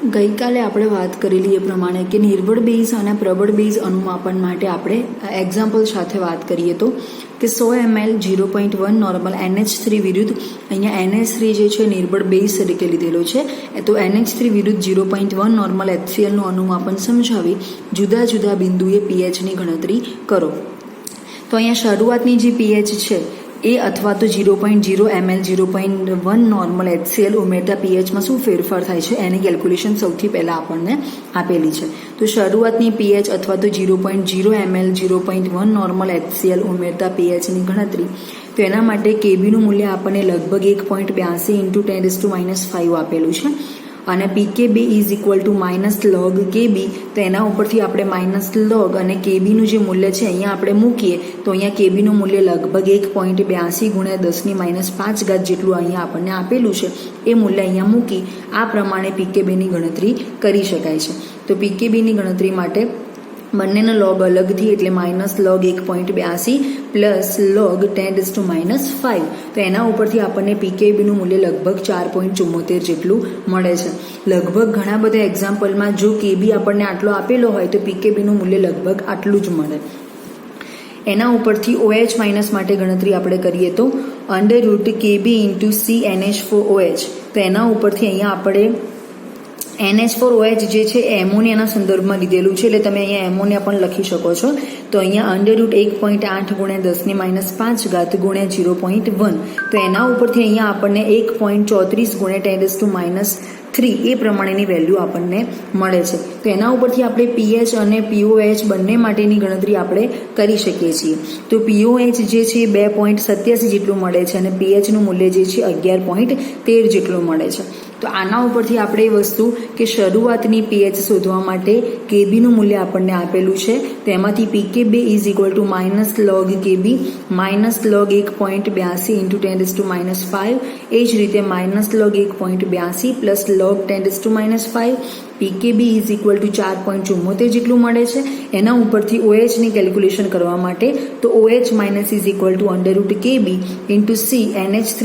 ગઈકાલે આપણે વાત કરેલી એ પ્રમાણે કે નિર્બળ બેઝ અને પ્રબળ બેઝ અનુમાપન માટે આપણે એક્ઝામ્પલ સાથે વાત કરીએ તો કે 100 ml 0.1 નોર્મલ NH3 વિરુદ્ધ અહીંયા NH3 જે છે નિર્બળ બેઝ તરીકે લીધેલો છે, તો NH3 વિરુદ્ધ 0.1 નોર્મલ HClનું અનુમાપન સમજાવી જુદા જુદા બિંદુએ pHની ગણતરી કરો. તો અહીંયા શરૂઆતની જે pH છે એ અથવા તો 0.0 ml 0.1 નોર્મલ HCl ઉમેરતા pHમાં શું ફેરફાર થાય છે એની કેલ્ક્યુલેશન સૌથી પહેલાં આપણને આપેલી છે. તો શરૂઆતની pH અથવા તો 0.0 ml 0.1 નોર્મલ HCl ઉમેરતા pHની ગણતરી, તો એના માટે કેબીનું મૂલ્ય આપણને લગભગ 1.82 × 10⁻5 આપેલું છે અને PKB is equal two -log KB. તો એના ઉપરથી આપણે -log અને કેબીનું જે મૂલ્ય છે અહીંયા આપણે મૂકીએ તો અહીંયા કેબીનું મૂલ્ય લગભગ 1.82 × 10⁻5 જેટલું અહીંયા આપણને આપેલું છે. એ મૂલ્ય અહીંયા મૂકી આ પ્રમાણે PKBની ગણતરી કરી શકાય છે. તો PKBની ગણતરી માટે બંનેનો લોગ અલગથી એટલે -log 1.82 પ્લસ log 10⁻5. તો એના ઉપરથી આપણને PKBનું મૂલ્ય લગભગ 4.74 જેટલું મળે છે. લગભગ ઘણા બધા એક્ઝામ્પલમાં જો KB આપણને આટલો આપેલો હોય તો PKBનું મૂલ્ય લગભગ આટલું જ મળે. એના ઉપરથી OH માઇનસ માટે ગણતરી આપણે કરીએ તો √KB × CNH4OH. તો એના ઉપરથી અહીંયા આપણે NH4OH જે છે એ એમોનિયાના સંદર્ભમાં લીધેલું છે, એટલે તમે અહીંયા એમોનિયા પણ લખી શકો છો. તો અહીંયા √1.8 × 10⁻5 × 0.1. તો એના ઉપરથી અહીંયા આપણને 1.34 × 10⁻3 એ પ્રમાણેની વેલ્યુ આપણને મળે છે. તો એના ઉપરથી આપણે pH અને POH બંને માટેની ગણતરી આપણે કરી શકીએ છીએ. તો POH જે છે 2.87 જેટલું મળે છે અને pHનું મૂલ્ય જે છે 11.13 જેટલું મળે છે. તો આના ઉપરથી આપણે એ વસ્તુ કે શરૂઆતની pH શોધવા માટે કેબીનું મૂલ્ય આપણને આપેલું છે, તેમાંથી PKB is equal two -log KB -log 1.82 × 10⁻5. એ જ રીતે -log 1.82 plus log 10⁻5. PKB is equal to 4.74 જેટલું મળે છે. એના ઉપરથી OHની કેલ્ક્યુલેશન કરવા માટે તો OH minus is equal two √KB × CNH3.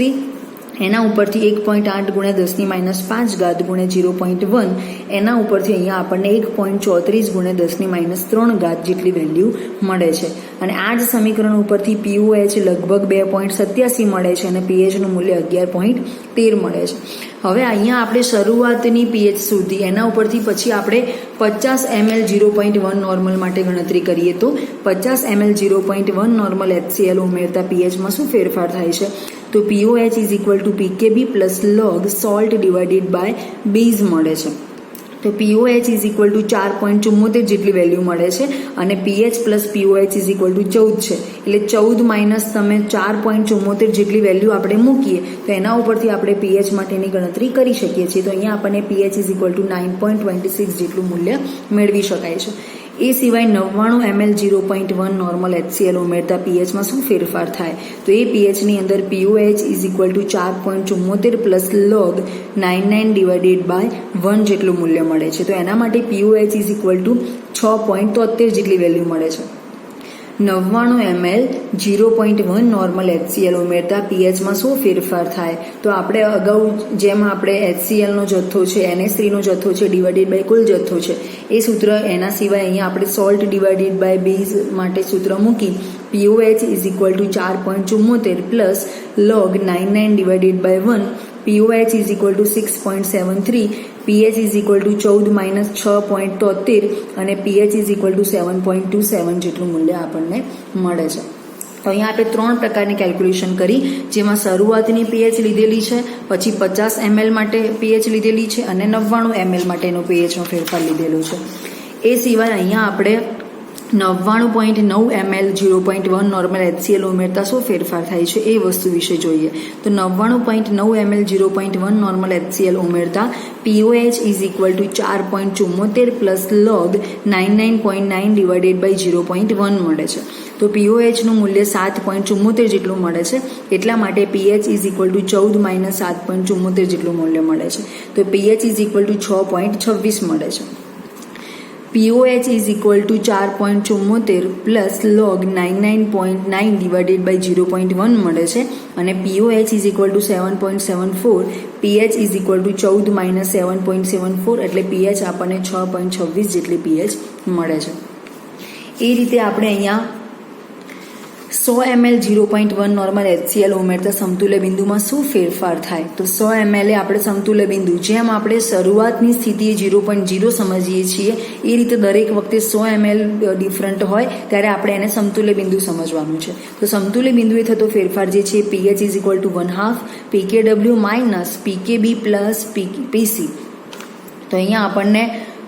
એના ઉપરથી 1.8 × 10⁻5 × 0.1. એના ઉપરથી અહીંયા આપણને 1.34 × 10⁻3 જેટલી વેલ્યુ મળે છે. અને આ જ સમીકરણ ઉપરથી POH લગભગ 2.87 મળે છે અને pHનું મૂલ્ય 11.13 મળે છે. હવે અહીંયા આપણે શરૂઆતની pH શોધી, એના ઉપરથી પછી આપણે 50 ml 0.1 નોર્મલ માટે ગણતરી કરીએ તો 50 ml 0.1 નોર્મલ HCl ઉમેરતા pHમાં શું ફેરફાર થાય છે? તો POH is equal to PKB plus log salt divided by base મળે છે. તો POH ઇઝ ઇક્વલ ટુ 4.74 જેટલી વેલ્યુ મળે છે અને pH plus POH is equal to 14 છે. એટલે 14 માઇનસ તમે 4.74 જેટલી વેલ્યુ આપણે મૂકીએ તો એના ઉપરથી આપણે pH માટેની ગણતરી કરી શકીએ છીએ. તો અહીંયા આપણને pH ઇઝ ઇક્વલ ટુ 9.26 જેટલું મૂલ્ય મેળવી શકાય છે. એ સિવાય 99 ml 0.1 નોર્મલ HCl ઉમેરતા pHમાં શું ફેરફાર થાય? તો એ pHની અંદર POH is equal to 4.74 plus log 99 divided by 1 જેટલું મૂલ્ય મળે છે. તો એના માટે POH ઇઝ ઇક્વલ ટુ 6.73 જેટલી વેલ્યુ મળે છે. 99 ml 0.1 નોર્મલ HCl ઉમેરતા pHમાં શું ફેરફાર થાય? તો આપણે અગાઉ જેમ આપણે HClનો જથ્થો છે NH3નો જથ્થો છે ડિવાઇડેડ બાય કુલ જથ્થો છે એ સૂત્ર, એના સિવાય અહીંયા આપણે સોલ્ટ ડિવાઇડેડ બાય બેઝ માટે સૂત્ર મૂકી POH is equal to 4.74 plus log 99 divided by 1. POH is equal to 6.73, pH is equal to 14 - 6.73 અને pH ઇઝ ઇક્વલ ટુ 7.27 જેટલું મૂલ્ય આપણને મળે છે. તો અહીંયા આપણે 3 પ્રકારની કેલ્ક્યુલેશન કરી, જેમાં શરૂઆતની pH લીધેલી છે, પછી 50 ml માટે pH લીધેલી છે અને 99 ml માટેનો pHનો ફેરફાર લીધેલો છે. એ સિવાય અહીંયા આપણે 99.9 ml 0.1 નોર્મલ HCl ઉમેરતા શું ફેરફાર થાય છે એ વસ્તુ વિશે જોઈએ. તો 99.9 ml 0.1 નોર્મલ HCl ઉમેરતા POH is equal to 4.74 plus log 99.9 divided by 0.1 મળે છે. તો POHનું મૂલ્ય 7.74 જેટલું મળે છે. એટલા માટે pH ઇઝ ઇક્વલ ટુ 14 - 7.74 જેટલું મૂલ્ય મળે છે. તો pH ઇઝ ઇક્વલ ટુ 6.26 મળે છે. POH is equal to 4.74 plus log 99.9 divided by 0.1 મળે છે અને POH is equal to 7.74, pH is equal to 14 minus 7.74 એટલે pH આપણને 6.26 જેટલી pH મળે છે. એ રીતે આપણે અહીંયા 100 ml 0.1 નોર્મલ HCl ઉમેરતા સમતુલ્ય બિંદુમાં શું ફેરફાર થાય? તો 100 ml એ આપણે સમતુલ્ય બિંદુ, જેમ આપણે શરૂઆતની સ્થિતિએ 0.0 સમજીએ છીએ એ રીતે દરેક વખતે 100 ml ડિફરન્ટ હોય ત્યારે આપણે એને સમતુલ્ય બિંદુ સમજવાનું છે. તો સમતુલ્ય બિંદુએ થતો ફેરફાર જે છે pH is equal two 1/2 pKw minus pKb plus PC. તો અહીંયા આપણને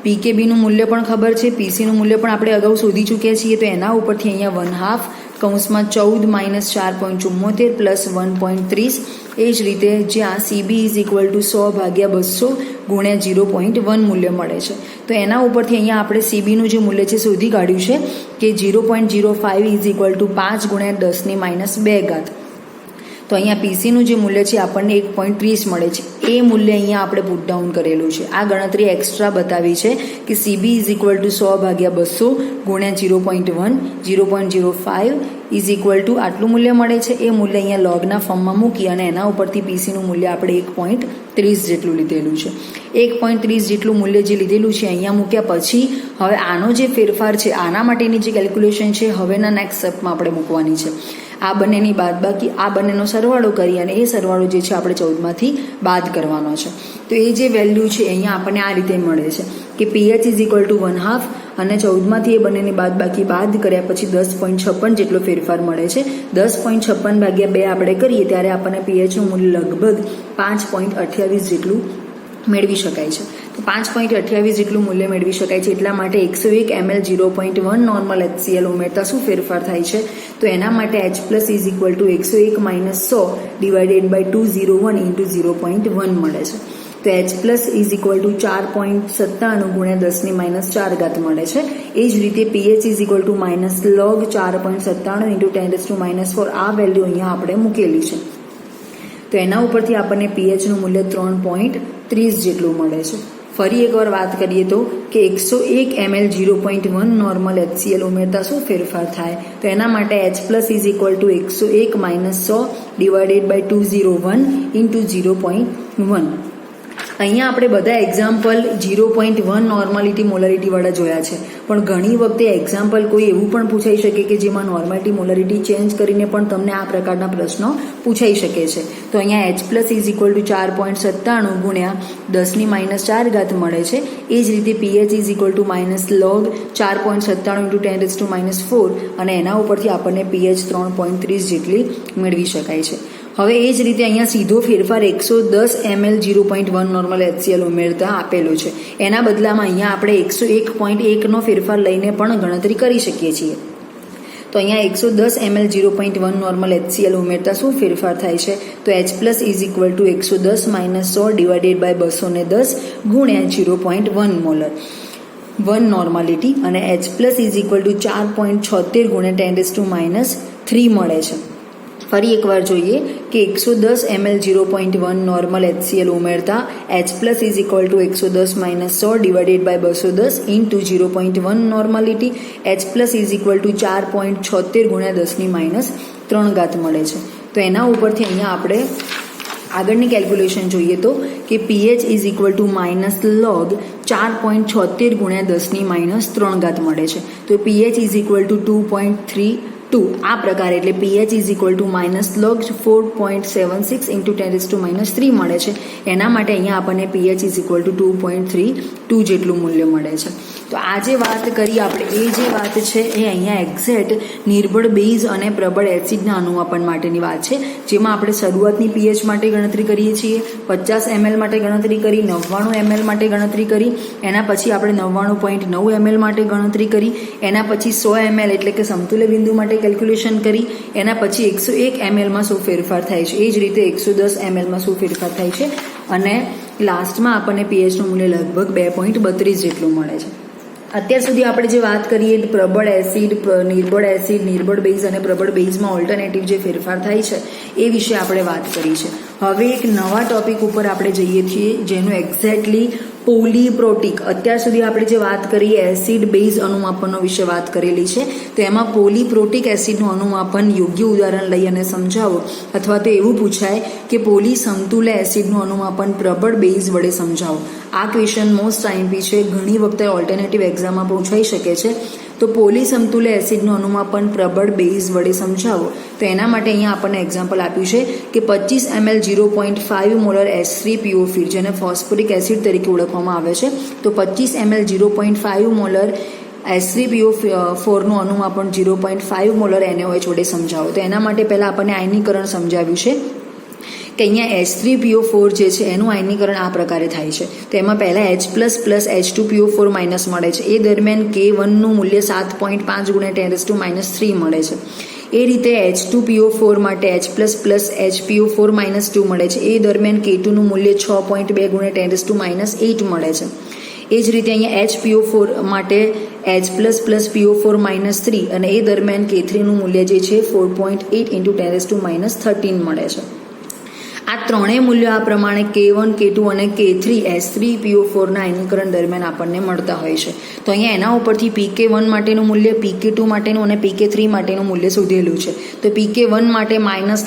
પીકેબીનું મૂલ્ય પણ ખબર છે, પીસીનું મૂલ્ય પણ આપણે અગાઉ શોધી ચૂક્યા છીએ. તો એના ઉપરથી અહીંયા 1/2 કૌંસમાં 14 માઇનસ 4.74 પ્લસ 1.30. એ જ રીતે જ્યાં સીબી ઇઝ ઇક્વલ ટુ 100 ભાગ્યા 200 ગુણ્યા 0.1 મૂલ્ય મળે છે. તો એના ઉપરથી અહીંયા આપણે સીબીનું જે મૂલ્ય છે શોધી કાઢ્યું છે કે 0.05 ઇઝ ઇક્વલ ટુ 5 ગુણ્યા 10⁻². તો અહીંયા પીસીનું જે મૂલ્ય છે આપણને 1.30 મળે છે. એ મૂલ્ય અહીંયા આપણે પુટ ડાઉન કરેલું છે. આ ગણતરી એક્સ્ટ્રા બતાવી છે કે સીબી ઇઝ ઇક્વલ ટુ 100 ભાગ્યા 200 ગુણ્યા 0.1, 0.05 ઇઝ ઇક્વલ ટુ આટલું મૂલ્ય મળે છે. એ મૂલ્ય અહીંયા લોગના ફોર્મમાં મૂકી અને એના ઉપરથી પીસીનું મૂલ્ય આપણે 1.30 જેટલું લીધેલું છે. 1.30 જેટલું મૂલ્ય જે લીધેલું છે અહીંયા મૂક્યા પછી હવે આનો જે ફેરફાર છે આના માટેની જે કેલ્ક્યુલેશન છે હવેના નેક્સ્ટ સ્ટેપમાં આપણે મૂકવાની છે. આ બંનેની બાદબાકી, આ બંનેનો સરવાળો કરી અને એ સરવાળો જે છે આપણે 14માંથી બાદ કરવાનો છે. તો એ જે વેલ્યુ છે અહીંયા આપણને આ રીતે મળે છે કે pH ઇઝ ઇક્વલ ટુ 1/2 અને 14માંથી એ બંનેની બાદબાકી બાદ કર્યા પછી 10.56 જેટલો ફેરફાર મળે છે. 10.56 ભાગ્યા 2 આપણે કરીએ ત્યારે આપણને pHનું મૂલ્ય લગભગ 5.28 જેટલું મેળવી શકાય છે. તો 5.28 જેટલું મૂલ્ય મેળવી શકાય છે. એટલા માટે 101 ml 0.1 નોર્મલ HCl ઉમેરતા શું ફેરફાર થાય છે? તો એના માટે H plus is equal to 101 minus 100 divided by 201 into 0.1 મળે છે. તો H plus is equal to 4.97 ગુણ્યા 10⁻4 મળે છે. એ જ રીતે pH is equal to minus log 4.97 into 10⁻4 આ વેલ્યુ અહીંયા આપણે મૂકેલી છે. તો એના ઉપરથી આપણને pHનું મૂલ્ય 3.30 જેટલું મળે છે. ફરી એકવાર વાત કરીએ તો કે 101 ml 0.1 નોર્મલ HCl ઉમેરતા શું ફેરફાર થાય? તો એના માટે H plus is equal to 101 minus 100 divided by 201 into 0.1. અહીંયા આપણે બધા એક્ઝામ્પલ 0.1 નોર્માલિટી મોલારિટી વાળા જોયા છે, પણ ઘણી વખતે એક્ઝામ્પલ કોઈ એવું પણ પૂછાઈ શકે કે જેમાં નોર્માલિટી મોલારિટી ચેન્જ કરીને પણ તમને આ પ્રકારના પ્રશ્નો પૂછાઈ શકે છે. તો અહીંયા H plus is equal to 4.97 ગુણ્યા 10⁻4 મળે છે. એ જ રીતે pH is equal to minus log 4.97 into 10⁻4 અને એના ઉપરથી આપણને pH 3.30 જેટલી મેળવી શકાય છે. હવે એ જ રીતે અહીંયા સીધો ફેરફાર 110 ml 0.1 નોર્મલ HCl ઉમેરતા આપેલો છે. એના બદલામાં અહીંયા આપણે 101.1નો ફેરફાર લઈને પણ ગણતરી કરી શકીએ છીએ. તો અહીંયા 110 ml 0.1 નોર્મલ HCl ઉમેરતા શું ફેરફાર થાય છે? તો H plus is equal to 110 minus 100 divided by 210 ગુણ્યા 0.1 મોલર 1 નોર્માલિટી અને H plus is equal to 4.76 ગુણ્યા 10⁻3 મળે છે. ફરી એકવાર જોઈએ કે 110 ml 0.1 નોર્મલ HCl ઉમેરતા H plus is equal to 110 minus 100 divided by 210 into 0.1 normality H plus is equal to 4.76 ગુણ્યા 10⁻3 મળે છે. તો એના ઉપરથી અહીંયા આપણે આગળની કેલ્ક્યુલેશન જોઈએ તો કે pH is equal to minus log 4.76 ગુણ્યા 10⁻3 મળે છે. તો pH ઇઝ ઇક્વલ ટુ 2.32 આ પ્રકારે, એટલે pH is equal to minus log 4.76 into 10⁻3 મળે છે. એના માટે અહીંયા આપણને pH ઇઝ ઇક્વલ ટુ 2.32 જેટલું મૂલ્ય મળે છે. તો આ જે વાત કરી આપણે એ જે વાત છે એ અહીંયા એક્ઝેક્ટ નિર્બળ બેઝ અને પ્રબળ એસિડના અનુમાપન માટેની વાત છે, જેમાં આપણે શરૂઆતની pH માટે ગણતરી કરીએ છીએ, 50 ml માટે ગણતરી કરી, 99 ml માટે ગણતરી કરી, એના પછી આપણે 99.9 ml માટે ગણતરી કરી, એના પછી 100 ml એટલે કે સમતુલ્ય બિંદુ માટે કેલ્ક્યુલેશન કરી, એના પછી 101 mlમાં શું ફેરફાર થાય છે, એ જ રીતે 110 mlમાં શું ફેરફાર થાય છે, અને લાસ્ટમાં આપણને pHનું મૂલ્ય લગભગ 2.32 જેટલું મળે છે. અત્યાર સુધી આપણે જે વાત કરીએ પ્રબળ એસિડ, નિર્બળ બેઝ અને પ્રબળ બેઝમાં ઓલ્ટરનેટિવ જે ફેરફાર થાય છે એ વિશે આપણે વાત કરી છે. હવે એક નવા ટોપિક ઉપર આપણે જઈએ છીએ, જેનું એક્ઝેક્ટલી પોલીપ્રોટિક. અત્યાર સુધી આપણે જે વાત કરી એસિડ બેઝ અનુમાપનો વિશે વાત કરેલી છે, તો એમાં પોલીપ્રોટિક એસિડનું અનુમાપન યોગ્ય ઉદાહરણ લઈ અને સમજાવો, અથવા તો એવું પૂછાય કે પોલી સમતુલ્ય એસિડનું અનુમાપન પ્રબળ બેઝ વડે સમજાવો. આ ક્વેશ્ચન મોસ્ટ આઈએમપી છે, ઘણી વખતે ઓલ્ટરનેટિવ એક્ઝામમાં પૂછાઈ શકે છે. તો પોલી સમતુલ્ય એસિડનું અનુમાપન પ્રબળ બેઝ વડે સમજાવો. તો એના માટે અહીંયા આપણને એક્ઝામ્પલ આપ્યું છે કે 25 ml 0.5 મોલર H3PO4, જેને ફોસ્ફોરિક એસિડ તરીકે ઓળખવામાં આવે છે, તો 25 ml 0.5 મોલર H3PO4નું અનુમાપન 0.5 મોલર NaOH વડે સમજાવો. તો એના માટે પહેલાં આપણને આયનીકરણ સમજાવ્યું છે કે અહીંયા H3PO4 જે છે એનું આયનીકરણ આ પ્રકારે થાય છે. તો એમાં પહેલાં H++ H2PO4- મળે છે. એ દરમિયાન K1નું મૂલ્ય 7.5 × 10⁻³ મળે છે. એ રીતે H2PO4 માટે H++ HPO4- મળે છે. એ દરમિયાન K2નું મૂલ્ય 6.2 × 10⁻8 મળે છે. એ જ રીતે અહીંયા HPO4 માટે H++ PO4- અને એ દરમિયાન K3નું મૂલ્ય જે છે 4.8 × 10⁻13 મળે છે. આ ત્રણેય મૂલ્યો આ પ્રમાણે K1, K2 અને K3 H3PO4ના આયનીકરણ દરમિયાન આપણને મળતા હોય છે. તો અહીંયા એના ઉપરથી PK1 માટેનું મૂલ્ય, PK2 માટેનું અને PK3 માટેનું મૂલ્ય શોધેલું છે. તો PK1 માટે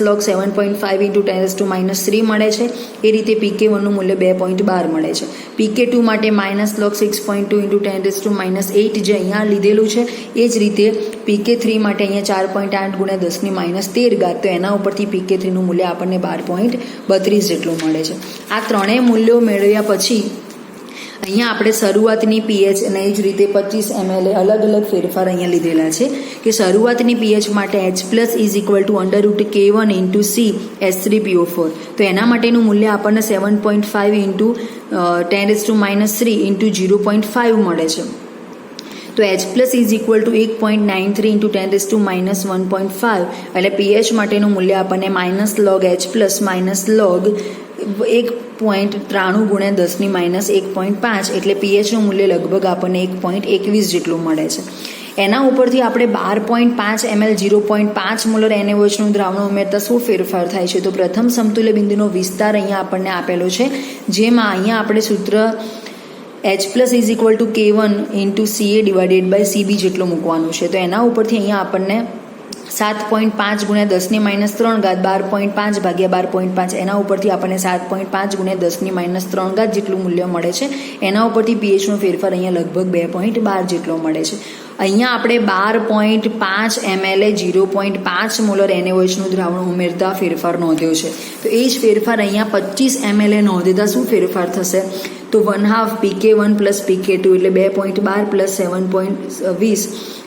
-log 7.5 × 10⁻³ મળે છે. એ રીતે PK1નું મૂલ્ય 2.12 મળે છે. PK2 માટે -log 6.2 × 10⁻8 જે અહીંયા લીધેલું છે. એ જ રીતે PK3 માટે અહીંયા 4.8 × 10⁻13. તો એના ઉપરથી PK3નું મૂલ્ય આપણને 12.32 જેટલું મળે છે. આ ત્રણેય મૂલ્યો મેળવ્યા પછી અહીંયા આપણે શરૂઆતની pH અને એ જ રીતે 25 ml અલગ અલગ ફેરફાર અહીંયા લીધેલા છે કે શરૂઆતની pH માટે H+ = √K1 × C H3PO4. તો એના માટેનું મૂલ્ય આપણને 7.5 × 10⁻³ × 0.5 મળે છે. તો H+ = 1.93 × 10⁻1.5 એટલે pH માટેનું મૂલ્ય આપણને -log H+ -log 1.93 × 10⁻1.5 એટલે pHનું મૂલ્ય લગભગ આપણને 1.21 જેટલું મળે છે. એના ઉપરથી આપણે 12.5 ml 0.5 મોલર NaOHનું દ્રાવણ ઉમેરતા શું ફેરફાર થાય છે? તો પ્રથમ સમતુલ્ય બિંદુનો વિસ્તાર અહીંયા આપણને આપેલો છે, જેમાં અહીંયા આપણે સૂત્ર H+ = K1 × CA/CB જેટલું મૂકવાનું છે. તો એના ઉપરથી અહીંયા આપણને 7.5 × 10⁻3 12.5 ભાગ્યા 12.5 એના ઉપરથી આપણને 7.5 × 10⁻3 જેટલું મૂલ્ય મળે છે. એના ઉપરથી pHનો ફેરફાર અહીંયા લગભગ 2.12 જેટલો મળે છે. અહીંયા આપણે 12.5 ml 0.5 મોલર NaOHનું દ્રાવણ ઉમેરતા ફેરફાર નોંધ્યો છે. તો એ જ ફેરફાર અહીંયા 25 ml નોંધતા શું ફેરફાર થશે? તો 1/2 PK1 + PK2 એટલે 2.12 + 7.20.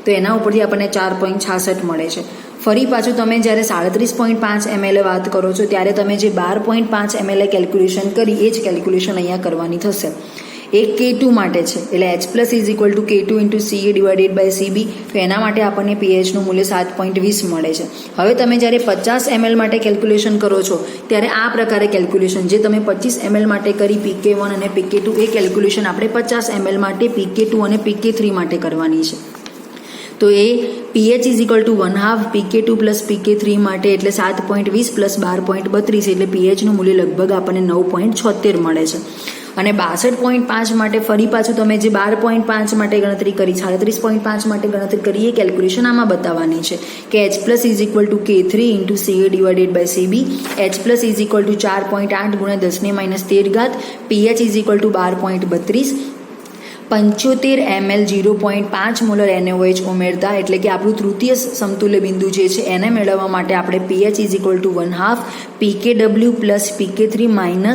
તો એના ઉપરથી આપણને 4.66 મળે છે. ફરી પાછું તમે જ્યારે 37.5 ml વાત કરો છો ત્યારે તમે જે 12.5 ml કેલ્ક્યુલેશન કરી એ જ કેલ્ક્યુલેશન અહીંયા કરવાની થશે. એક K2 માટે છે એટલે H+ = K2 × CA/CB. તો એના માટે આપણને pHનું મૂલ્ય 7.20 મળે છે. હવે તમે જ્યારે 50 ml માટે કેલ્ક્યુલેશન કરો છો ત્યારે આ પ્રકારે કેલ્ક્યુલેશન જે તમે 25 ml માટે કરી PK1 અને PK2 એ કેલ્ક્યુલેશન આપણે 50 ml માટે PK2 અને PK3 માટે કરવાની છે. તો એ pH = 1/2 PK2 + PK3 માટે એટલે 7.20 + 12.32 એટલે pHનું મૂલ્ય લગભગ આપણને 9.76 મળે છે. અને 62.5 માટે ફરી પાછું તમે જે 12.5 માટે ગણતરી કરી 37.5 માટે ગણતરી કરી એ કેલ્ક્યુલેશન આમાં બતાવવાની છે કે H+ = K3 × CA/CB. H+ = 4.8 × 10⁻13. pH = 12.32. 75 ml 0.5 molar NaOH ઉમેરતા એટલે કે આપણું તૃતીય સમતુલ્ય બિંદુ જે છે એને મેળવવા માટે આપણે pH = 1/2 PKW + PK3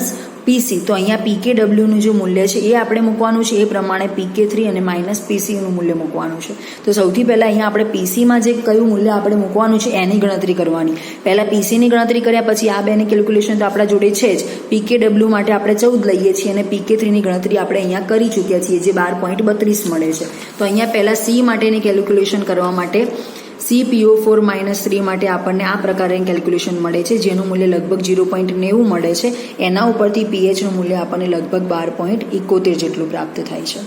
- PC. તો અહીંયા PKWનું જે મૂલ્ય છે એ આપણે મૂકવાનું છે, એ પ્રમાણે PK3 અને -PCનું મૂલ્ય મૂકવાનું છે. તો સૌથી પહેલાં અહીંયા આપણે PCમાં જે કયું મૂલ્ય આપણે મૂકવાનું છે એની ગણતરી કરવાની. પહેલાં PCની ગણતરી કર્યા પછી આ બેની કેલ્ક્યુલેશન તો આપણા જોડે છે જ. PKW માટે આપણે 14 લઈએ છીએ અને PK3ની ગણતરી આપણે અહીંયા કરી ચૂક્યા છીએ જે 12.32 મળે છે. તો અહીંયા પહેલાં C માટેની કેલ્ક્યુલેશન કરવા માટે CPO4- માટે આપણને આ પ્રકારની કેલ્ક્યુલેશન મળે છે જેનું મૂલ્ય લગભગ 0.90 મળે છે. એના ઉપરથી pHનું મૂલ્ય આપણને લગભગ 12.71 જેટલું પ્રાપ્ત થાય છે.